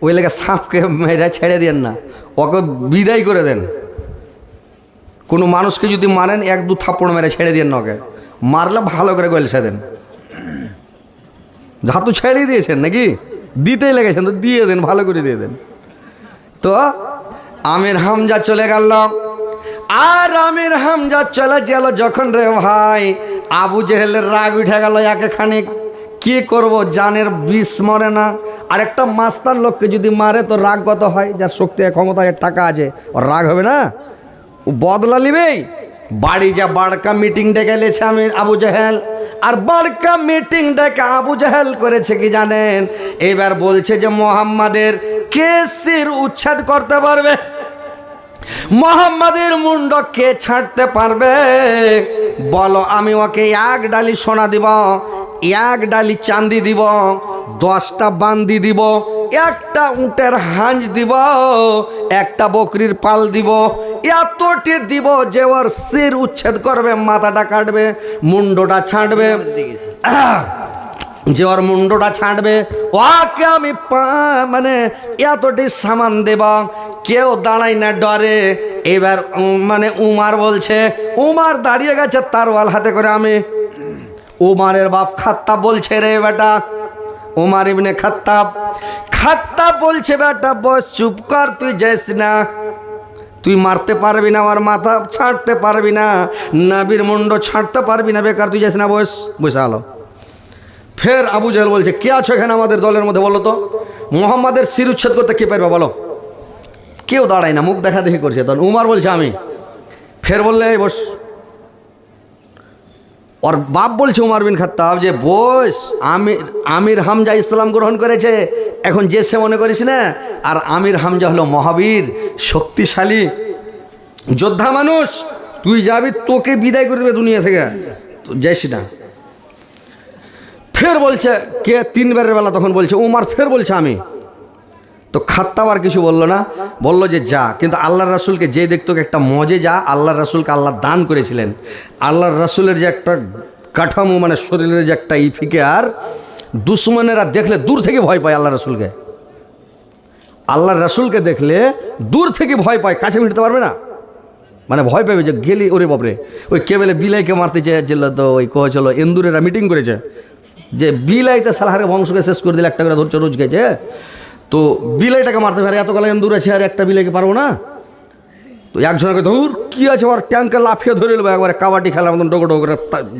ওই লেগে সাপকে মেরে ছেড়ে দেন না, ওকে বিদায় করে দেন। কোনো মানুষকে যদি মারেন 1-2 থাপ্পড় মেরে ছেড়ে দেন না, ওকে মারলে ভালো করে গলসে দেন। যা তো ছেড়ে দিয়েছেন নাকি, দিতেই লেগেছেন তো দিয়ে দেন, ভালো করে দিয়ে দেন। তো আমির হামজা চলে গেল, আর আমির হামজা চলে গেল যখন রে ভাই, আবু জেহেলের রাগ উঠে গেল একে খানিক। কি করব, জানের বিষ মরে না, আর একটা মাস্তান লোককে যদি মারে তো রাগ কত হয়, যার শক্তি ক্ষমতা টাকা আছে ওর রাগ হবে না, ও বদলা নিবেই। বাড়ি যা বাড়কা মিটিং ডেকে গেছে আমি আবু জেহেল, আর বাড়কা মিটিং ডেকে আবু জেহেল করেছে কি জানেন, এবার বলছে যে মোহাম্মদের কেসির উচ্ছেদ করতে পারবে, মোহাম্মদের মুন্ড কে ছাড়তে পারবে বলো, আমি ওকে 1 ডালি সোনা দিব, 1 ডালি চাঁদি দিব, 10টা বান্দি দিব, 1টা উটের হাঁস দিব, 1টা বকরির পাল দিব, এতটি দিব যে ওর শির উচ্ছেদ করবে, মাথাটা কাটবে, মুন্ডটা ছাড়বে, যে ওর মুন্ডটা ছাড়বে, ওকে আমি মানে এতটি সামান দেব, কেউ দাঁড়াই না ডরে। এবার মানে উমার বলছে, উমার দাঁড়িয়ে গেছে তারওয়াল হাতে করে। আমি উমারের বাপ খাত্তাব বলছে, রে বেটা উমার ইবনে খাত্তাব, খাত্তাব বলছে বেটা বস চুপ কর, তুই যাস না, তুই মারতে পারবি না, আমার মাথা ছাড়তে পারবি না, নাবির মুন্ড ছাড়তে পারবি না, বেকার তুই যাস না, বস বসে আলো। ফের আবু জেহেল বলছে, কে আছো এখানে আমাদের দলের মধ্যে বলো তো, মোহাম্মদের শির উচ্ছেদ করতে কে পারবে বলো। কেউ দাঁড়ায় না, মুখ দেখা দেখি করছে। তখন উমার বলছে আমি। ফের বললে এই বস। ওর বাপ বলছে উমার বিন খাত্তাব যে বস, আমির হামজা ইসলাম গ্রহণ করেছে, এখন যে সে মনে করিস না, আর আমির হামজা হলো মহাবীর শক্তিশালী যোদ্ধা মানুষ, তুই যাবি, তোকে বিদায় করে দেবে দুনিয়া থেকে, যাইস না। ফের বলছে কে, 3 বারের বেলা তখন বলছে উমার, ফের বলছে আমি। তো খাত্তাব আর কিছু বললো না, বললো যে যা। কিন্তু আল্লাহর রাসূলকে যে দেখতো একটা মজে যা, আল্লাহর রাসূলকে আল্লাহ দান করেছিলেন, আল্লাহর রাসূলের যে একটা কাঠামো, মানে শরীরের যে একটা ইফিকে, আর দুশ্মনেরা দেখলে দূর থেকে ভয় পায় আল্লাহর রাসূলকে, আল্লাহর রাসূলকে দেখলে দূর থেকে ভয় পায়, কাছে মিটতে পারবে না, মানে ভয় পাবে যে গেলি ওরে বাপরে। ওই কেবলে বিলাইকে মারতে চেয়েছিল, তো ওই কয়েছিল এন্দুরেরা মিটিং করেছে যে বিলাইতে সালাহারে বংশকে শেষ করে দিলে, একটা করে ধরছে রোজ গেছে, তো বিলাইটাকে মারতে পারে, এত কালে এন্দুর আছে আর একটা বিলাইকে পারবো না। তো একজনকে ধর কি আছে, ওর ট্যাঙ্কে লাফিয়ে ধরে নেবো একবারে, কাবাডি খেলার মতন ডোগো ডোগো করে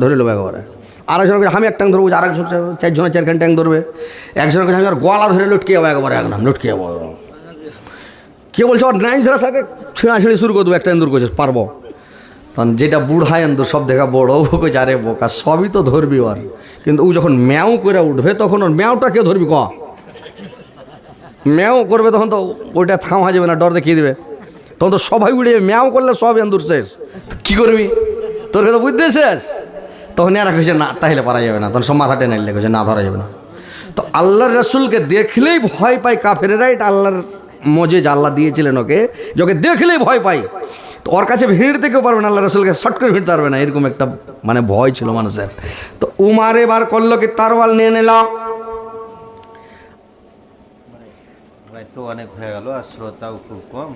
ধরে নেবো একবারে। আরেকজনকে আমি এক ট্যাঙ্ক ধরবো, আরেকজন 4 ট্যাঙ্ক ধরবে, একজনকে আমি আর গলা ধরে লটকে যাবো একবারে, একদম লটকে যাবো। কে বলছে ওর নাইন ধরার সাথে ছিঁড়াছিঁড়ি শুরু করে দেবো, একটা এন্দুর করছিস পারবো। তখন যেটা বুড়া এন্দুর সব দেখা বড়, ও কইছে আরে বোকা সবই তো ধরবি ওর, কিন্তু ও যখন ম্যাও করে উঠবে তখন ওর ম্যাওটা কে ধরবি, ক ম্যাও করবে তখন তো ওইটা থামা যাবে না, ডর দেখিয়ে দেবে, তখন তো সবাই উড়ে যাবে, ম্যাও করলে সব এন্দুর শেষ, কী করবি, তোর কথা বুঝতে শেষ। তখন এরা কইছে না তাহলে পারা যাবে না, তখন সব মাথা টেনে নিলে কইছে না ধরা যাবে না। তো আল্লাহর রাসূলকে দেখলেই ভয় পায় কাফেরেরা, এটা আল্লাহর মজেজ আল্লাহ দিয়েছিলেন ওকে, যোকে দেখলেই ভয় পাই। তো ওর কাছে ভিড়তে কেউ পারবে না, আল্লাহ রাসূলকে শর্ট করে ভিড়তে পারবে না, এরকম একটা মানে ভয় ছিল মানুষের। তো উমার এবার করলো কি, তারওয়াল নিয়ে নিলাম। তো অনেক হয়ে গেল, আর শ্রোতাও খুব কম,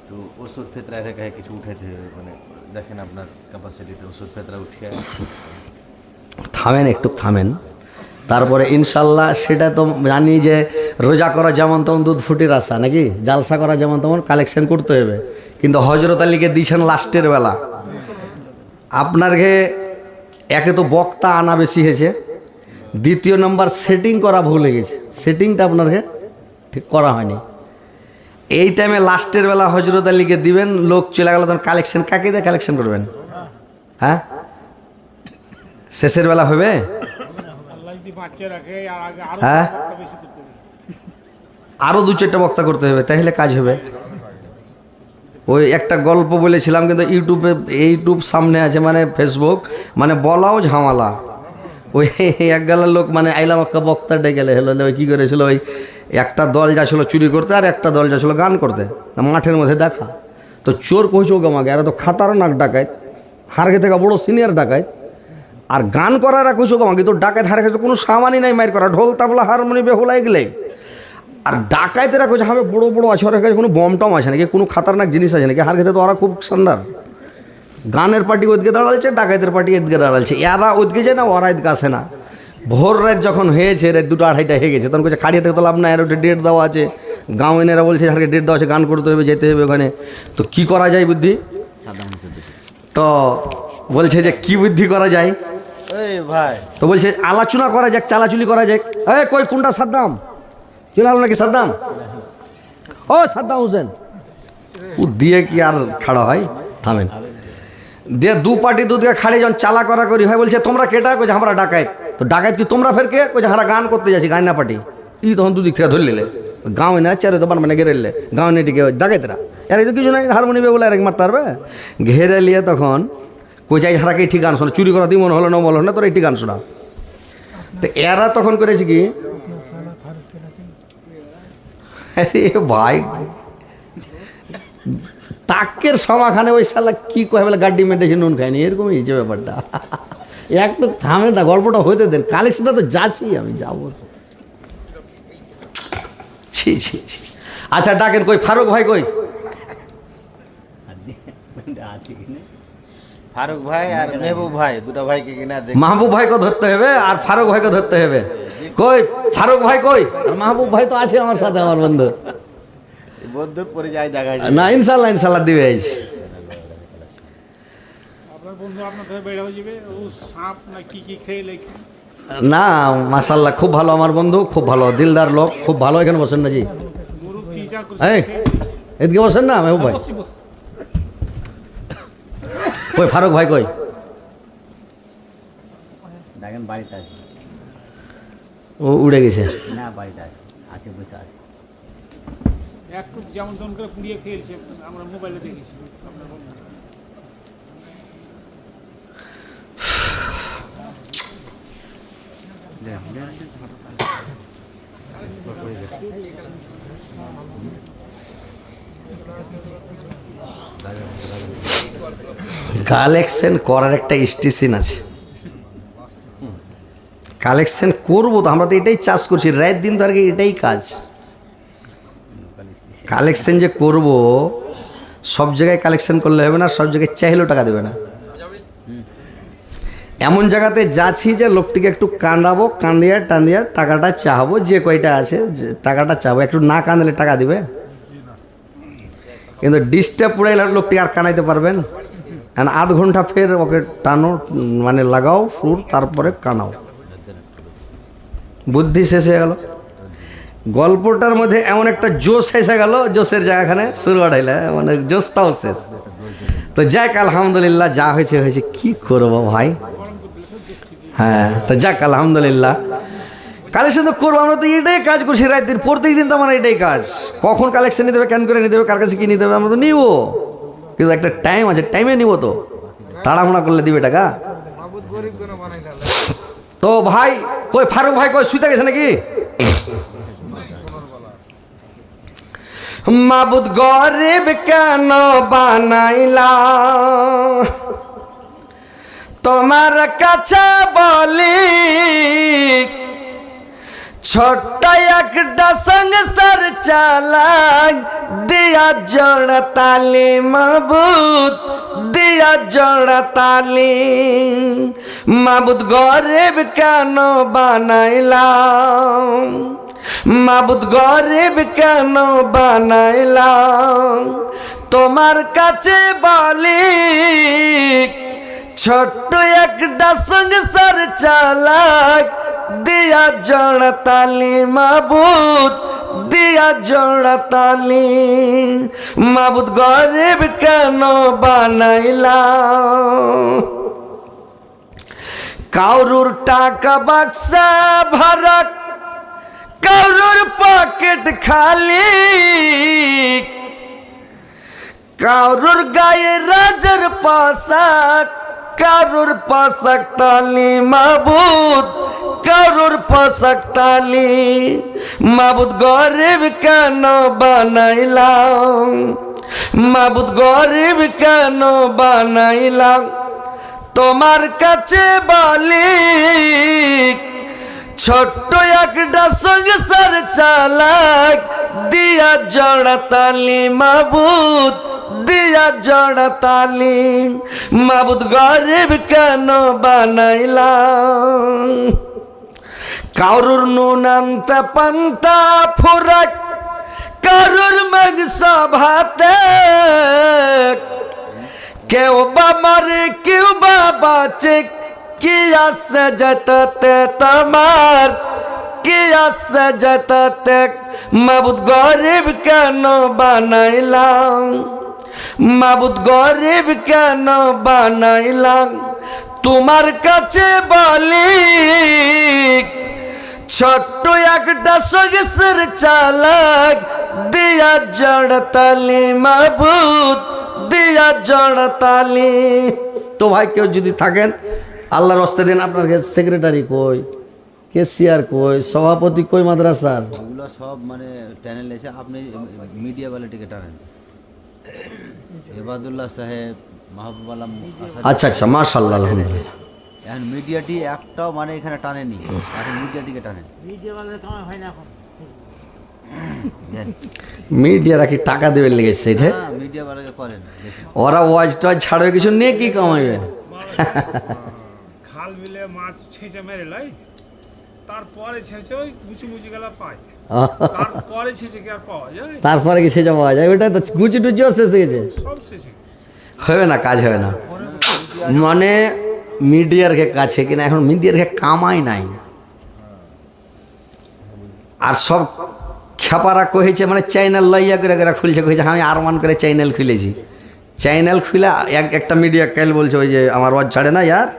তো ওষুধ ফেতরা রেখে কিছু উঠাইতে হবে, মানে দেখেন আপনার ক্যাপাসিটিতে ওষুধ ফেতরা উঠিয়ে থামেন, একটু থামেন, তারপরে ইনশাল্লাহ সেটা তো জানি যে রোজা করা যেমন তেমন দুধ ফুটির আসা নাকি, জালসা করা যেমন তেমন কালেকশন করতে হবে। কিন্তু হজরত আলীকে দিয়েছেন লাস্টের বেলা, আপনাকে একে তো বক্তা আনা বেশি হয়েছে, দ্বিতীয় নম্বর সেটিং করা ভুল হয়ে গেছে, সেটিংটা আপনাকে ঠিক করা হয়নি। এই টাইমে লাস্টের বেলা হজরত আলীকে দিবেন, লোক চলে গেল, তখন কালেকশন কাকে দিয়ে কালেকশন করবেন? হ্যাঁ, শেষের বেলা হবে, হ্যাঁ আরও 2-4টা বক্তা করতে হবে, তাহলে কাজ হবে। ওই একটা গল্প বলেছিলাম, কিন্তু ইউটিউব সামনে আছে, মানে ফেসবুক, মানে বলাও ঝামেলা। ওই এক গেলার লোক মানে আইলাম একটা বক্তা ডেকে হলো, ওই কী করেছিল, ওই একটা দল যাচ্ছিল চুরি করতে, আর একটা দল যাচ্ছিল গান করতে, মাঠের মধ্যে দেখা। তো চোর কইছে ওকে আমাকে, এরা তো খাতারনাক ডাকাইত, হারগে থেকে বড় সিনিয়র ডাকাইত, আর গান করারা কইছে ওকে আমাকে তো ডাকাইত হারগে তো কোনো সামানই নাই মাইর করা, ঢোল তাবলা হারমোনি বেহুলা এগুলোই। আর ডাকাইতেরা কইছে হবে বড় বড় আছে, ওর কাছে কোনো বম টম আছে নাকি, কোনো খাতারনাক জিনিস আছে নাকি, হার খেতে তো ওরা খুব শানদার। গানের পার্টি ওদিকে দাঁড়ালছে, ডাকাইতের পার্টি এদিকে দাঁড়ালছে, এরা ওদিকে যায় না, ওরা এদিকে আসে না। ভোর রাত যখন হয়েছে, রাত 2টা 2:30 হয়ে গেছে, তখন কইছে খাড়িয়ে থেকে তো লাভ না, আর ওটা ডেট দেওয়া আছে, গাঁও এনেরা বলছে হারকে ডেট দেওয়া আছে, গান করতে হবে, যেতে হবে ওখানে, তো কি করা যায় বুদ্ধি? তো বলছে যে কি বুদ্ধি করা যায়, ওই ভাই তো বলছে আলোচনা করা যাক, চালাচুলি করা যাক। এই কই কোনটা সাদ্দাম চলে আলো নাকি? সাদ্দাম, ও সাদ্দাম হোসেন, ও দিয়ে কি আর খাড়া হয়? থামেন, দিয়ে দু পার্টি দুদিকে খাড়ি যখন চালা করা করি হয়, বলছে তোমরা কেটা? কইছে আমরা ডাকাইত। তো ডাকাইত কি তোমরা ফের কে? কইছে হারা গান করতে যাচ্ছি, গান না পার্টি। ই তখন দুদিক থেকে ধরে নিলে, গাঁও না চারে তো মানে ঘেরে গাঁও নেটিকে ডাকাইতরা, এর তো কিছু নাই, হারমোনিয়ামে বলে আর মারতে পারবে, ঘেরে নিয়ে তখন কই যাই হারাকে ঠিক গান শোনা, চুরি করা দিয়ে মনে হলো না, বলো না তোর এই ঠিক গান শোনা। তো এরা তখন করেছে কি, আরে ভাই তাকের সমাখানে ওই শালা কি কয় বলে গাড্ডি মেটেছে নুন খায়নি, এরকম হয়েছে ব্যাপারটা। এক তো থামে না, গল্পটা হইতে দেন, কালেকশনটা তো যাচ্ছি, আমি যাবো। ছি ছি ছি। আচ্ছা ডাকেন, কই ফারুক ভাই কই? ফারুক ভাই আর মেহবুব ভাই, দুটো ভাইকে কিনা দেখ। মাহবুব ভাইকে ধরতে হবে আর ফারুক ভাইকে ধরতে হবে। কই ফারুক ভাই কই? আর মাহবুব ভাই তো আছে আমার সাথে, আমার বন্ধু। বন্ধুর পরে যাই দেখা যায় না ইনশাল্লাহ ইনশাল্লাহ দিবে আইছি। আপনার বন্ধু আপনার ধরে বেড়ে হয়ে যাবে, ও সাপ না কি কি খেয়ে লেখে। না মাশাল্লাহ খুব ভালো আমার বন্ধু, খুব ভালো দিলদার লোক, খুব ভালো। এখানে বসেন না জি, গরু চিচা এই এদিকে বসেন না মেহবুব ভাই। কই ফারুক ভাই কই? দেখেন বাড়িতে আছে ও উড়ে গেছে। না, বাড়িতে আছে, আছে বসে আছে। একটু যেমন তেমন করে পুড়িয়ে খেয়েছে, আমরা মোবাইলে দেখেছি আপনার বন্ধু। কালেকশন করার একটা স্টেশন আছে, কালেকশন করবো তো, আমরা তো এটাই চাষ করছি রাত দিন, তো আর কি এটাই কাজ। কালেকশন যে করব, সব জায়গায় কালেকশন করলে হবে না, সব জায়গায় চাইলেও টাকা দেবে না। এমন জায়গাতে যাচ্ছি যে লোকটিকে একটু কাঁদাবো, কাঁদিয়ে টান্দিয়ে টাকাটা চাহাবো, যে কয়টা আছে টাকাটা চাবো, একটু না কাঁদলে টাকা দিবে? কিন্তু ডিস্টার্ব পড়াইলে লোকটি আর কানাইতে পারবেন? আধ ঘন্টা ফের ওকে টানো, মানে লাগাও সুর, তারপরে কানাও। বুদ্ধি শেষ হয়ে গেল। গল্পটার মধ্যে এমন একটা জোশ এসে গেল, জোশের জায়গাখানে শুরু আড়াইলে মানে জোশটাও শেষ। তো যাক আলহামদুলিল্লাহ, যা হয়েছে হয়েছে, কি করবো ভাই। হ্যাঁ তো যাক আলহামদুলিল্লাহ, কালেকশন তো করবো, আমরা তো এটাই কাজ করছি রাত দিন, প্রত্যেক দিন তো আমার এটাই কাজ। কখন কালেকশন নিতে হবে, কেন করে নিতে হবে, কার কাছে কী নিতে হবে, আমরা তো নিব, কিন্তু একটা টাইম আছে, টাইমে নিব। তো তাড়াহুড়া করলে দিবে টাকা? তো ভাই কই ফারুক ভাই কই, শুইতে গেছে নাকি? মাবুদ গরিব কেন বানাইলা, তোমার কাছে বলি, ছোট্ট একটা সংসার চালাই, দিয়া জোড়া তালি মাবুদ, দিয়া জোড়া তালি। মাবুদ গরিব কেন বানাইলাম, মাবুদ গরিব কেন বানাইলাম, তোমার কাছে বলি, ছোট্ট একটা সংসার চালাক, দিয়া জোড়া তালি মাবুদ, দিয়া জোড়া তালি। মাবুদ গরিব কেন বানাইলাম, কারুর টাকা বাক্সা ভরা, কারুর পকেট খালি, কারুর গায়ে রাজার পোশাক, কারুর পোশাক তালি মাবুদ, কারুর পোশাক তালি। মাবুদ গরিব কেন বানাইলাম, মাবুদ গরিব কেন বানাইলাম, তোমার কাছে বলি, ছোট্ট একটা সংসার চালাক দিয়া জড়া তালি মাবুদ, দিয়া জড়া তালি মাবুদ, গরিব কেন বানাইলাম? কারুর নুন আনতে পান্তা ফুরাক, কারুর মাংস ভাতে, কেউ বা মরে কেউ বা বাঁচে, কি আছে যেতে তোমার, কি আছে যেতে? মাবুদ গরিব কেন বানাইলাম? মাবুদ গরিব কেন বানাইলাম? তোমার কাছে বলি ছোট্ট একটা সংসার চালাক দিয়া জড়তালি মাবুদ, দিয়া জড়তালি। তো ভাই কেউ যদি থাকেন আল্লাহর রাস্তায় দেন, আপনার সেক্রেটারি কই, কেসিয়ার কই, সভাপতি কই মাদ্রাসার? ওগুলো সব মানে চ্যানেল এসে আপনি মিডিয়া ওয়ালাটিকে টানেন, এবাদুল্লাহ সাহেব, মাহবুব আলম আসাদ। আচ্ছা আচ্ছা, মাশাআল্লাহ, আলহামদুলিল্লাহ। এখন মিডিয়াটি একটাও মানে এখানে টানেনি, এখন মিডিয়াটিকে টানেন। দেন। মিডিয়ারা কি টাকা দেবে লেগেছে এটা? হ্যাঁ, মিডিয়া ওয়ালাকে করেন দেখুন। ওরা ওয়াজ টয় ছাড়বে, কিছু নিয়ে কি কামাইবে? খাল বিলে মাছ ছেঁচে মেরে লাই, তারপরে ছেঁচে ওই মুচি মুচি গেলা পায়, তারপরে ছেঁচে কি আর পাওয়া যায়? তারপরে কি সেটা পাওয়া যায়? ওটা তো গুচি টুচিও শেষ হয়ে গেছে, সব শেষে। হবে না, কাজ হবে না। মানে মিডিয়ার কাছে কিনা এখন মিডিয়ার কামাই নাই, আর সব খেপারা কহেছে মানে চ্যানেল লইয়া করে করে খুলছে, কহেছে আমি আরমান করে চ্যানেল খুলেছি। চ্যানেল খুলে একটা মিডিয়া কাল বলছে ওই যে আমার ওয়াজ ছাড়ে না ইয়ার,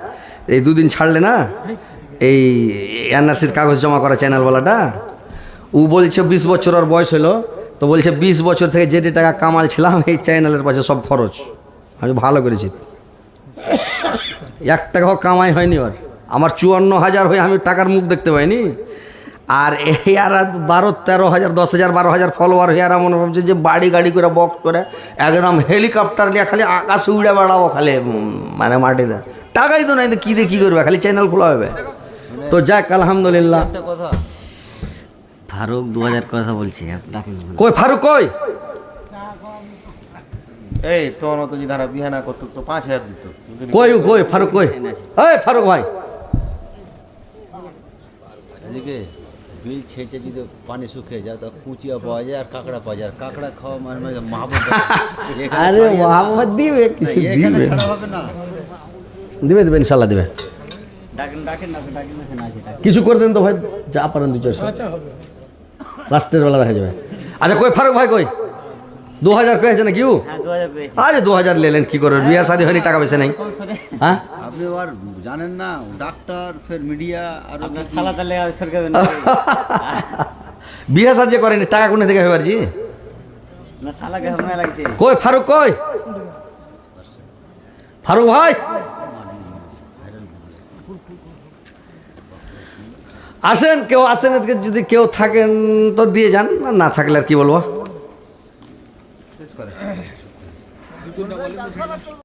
এই দুদিন ছাড়লে না এই এনআরসির কাগজ জমা করা চ্যানেলওয়ালাটা, ও বলছে 20 বছর ওর বয়স হলো, তো বলছে 20 বছর থেকে যেটি টাকা কামালছিলাম এই চ্যানেলের পাশে সব খরচ। আমি ভালো করেছি, 1 টাকাও কামাই হয়নি ওর। আমার 54,000 হয়ে আমি টাকার মুখ দেখতে পাইনি। আর এই আর 12-13,000 10,000 12,000 ফলোয়ার হয়ে আর মনে ভাবছে যে বাড়ি গাড়ি করে বক্স করে একদম হেলিকপ্টার নিয়ে খালি আকাশে উড়ে বেড়াবো, খালি মানে মাটিতে টাকাই তো নাই, তো কী দিয়ে কী করবে, খালি চ্যানেল খোলা হবে। তো যাক আলহামদুলিল্লাহ। একটা কথা, ফারুক 2000 কথা বলছি আপনাকে। কই ফারুক কই? এই তোর মতো যদি ধারা বিহানা করতো তো 5,000 দিত। কই ফারুক কই? এই ফারুক ভাই, এদিকে বিল ছেঁচে যদি পানি শুকিয়ে যায় তো কুচিয়া পাওয়া যায় আর কাঁকড়া পাওয়া যায়, আর কাঁকড়া খাওয়া মানে মাহবুব। আরে মোহাম্মদ দিবে, কিছু এখানে দিবে, ছাড়া হবে না। দিবে দিবে ইনশাল্লাহ দিবে। ডাকেন ডাকেন ডাকেন ডাকেন এখানে আছে ডাকেন। কিছু করে দেন তো ভাই, যা পারেন 2-400 আচ্ছা হবে। লাস্টের বেলা দেখা যাবে। আচ্ছা কই ফারুক ভাই কই? 2000 কয়েছে নাকি? হ্যাঁ 2000 পেয়েছি। আরে 2000 লেলেন কি করবেন, বিয়ে শাদী হয়নি, টাকা পয়সা নেই। হ্যাঁ আপনি আর জানেন না ডাক্তার ফের মিডিয়া আর আপনার সালা তাহলে সরকার বিয়ে শাদী করেনি, টাকা কোনে থেকে হবে পারছি? না সালাকে সময় লাগছে। কই ফারুক কই? ফারুক ভাই আসেন, কেউ আসেন এদিকে, যদি কেউ থাকেন তো দিয়ে যান, না থাকলে আর কি বলবো। শেষ করে